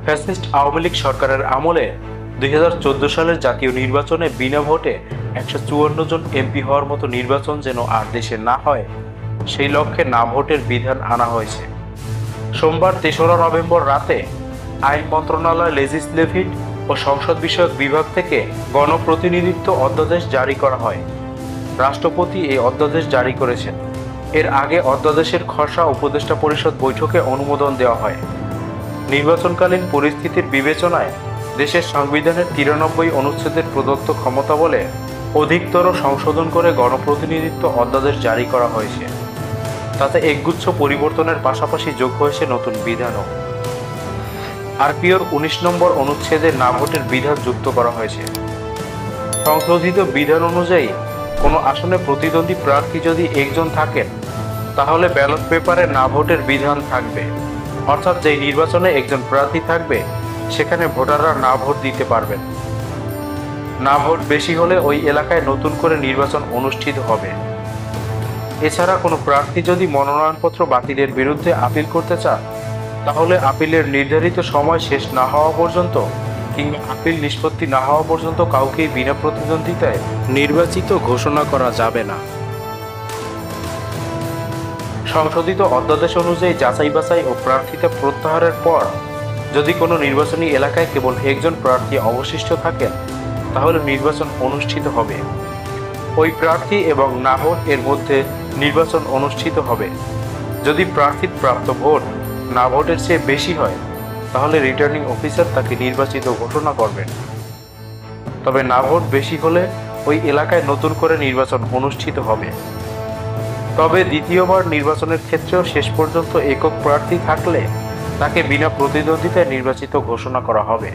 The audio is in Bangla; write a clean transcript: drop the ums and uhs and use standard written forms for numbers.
ফ্যাসিস্ট আওয়ামী লীগ সরকারের আমলে 2014 সালের জাতীয় নির্বাচনে বিনা ভোটে 154 জন এমপি হওয়ার মতো নির্বাচন যেন আর দেশে না হয়, সেই লক্ষ্যে না ভোটের বিধান আনা হয়েছে। সোমবার 3রা নভেম্বর রাতে আইন মন্ত্রণালয় লেজিসলেটিভ ও সংসদ বিষয়ক বিভাগ থেকে গণপ্রতিনিধিত্ব অধ্যাদেশ জারি করা হয়। রাষ্ট্রপতি এই অধ্যাদেশ জারি করেছেন। এর আগে অধ্যাদেশের খসড়া উপদেষ্টা পরিষদ বৈঠকে অনুমোদন দেওয়া হয়। নির্বাচনকালীন পরিস্থিতির বিবেচনায় দেশের সংবিধানের 93 অনুচ্ছেদের প্রদত্ত ক্ষমতা বলে অধিকতর সংশোধন করে গণপ্রতিনিধিত্ব অধ্যাদেশ জারি করা হয়েছে। তাতে একগুচ্ছ পরিবর্তনের পাশাপাশি যোগ হয়েছে নতুন বিধানও। আরপিওর 19 নম্বর অনুচ্ছেদে না ভোটের বিধান যুক্ত করা হয়েছে। সংশোধিত বিধান অনুযায়ী কোনো আসনে প্রতিদ্বন্দ্বী প্রার্থী যদি একজন থাকেন, তাহলে ব্যালট পেপারে না ভোটের বিধান থাকবে। অর্থাৎ যেই নির্বাচনে একজন প্রার্থী থাকবে, সেখানে ভোটাররা না ভোট দিতে পারবেন। না ভোট বেশি হলে ওই এলাকায় নতুন করে নির্বাচন অনুষ্ঠিত হবে। এছাড়া কোনো প্রার্থী যদি মনোনয়নপত্র বাতিলের বিরুদ্ধে আপিল করতে চান, তাহলে আপিলের নির্ধারিত সময় শেষ না হওয়া পর্যন্ত কিংবা আপিল নিষ্পত্তি না হওয়া পর্যন্ত কাউকেই বিনা প্রতিদ্বন্দ্বিতায় নির্বাচিত ঘোষণা করা যাবে না। সংশোধিত অধ্যাদেশ অনুযায়ী যাচাই বাছাই ও প্রার্থিতা প্রত্যাহারের পর যদি কোনো নির্বাচনী এলাকায় কেবল একজন প্রার্থী অবশিষ্ট থাকেন, তাহলে নির্বাচন অনুষ্ঠিত হবে। ওই প্রার্থী এবং না ভোট এর মধ্যে নির্বাচন অনুষ্ঠিত হবে। যদি প্রার্থীর প্রাপ্ত ভোট না ভোটের চেয়ে বেশি হয়, তাহলে রিটার্নিং অফিসার তাকে নির্বাচিত ঘোষণা করবেন। তবে না ভোট বেশি হলে ওই এলাকায় নতুন করে নির্বাচন অনুষ্ঠিত হবে। তবে দ্বিতীয়বার নির্বাচনের ক্ষেত্রেও শেষ পর্যন্ত একক প্রার্থী থাকলে তাকে বিনা প্রতিদ্বন্দ্বিতায় নির্বাচিত ঘোষণা করা হবে।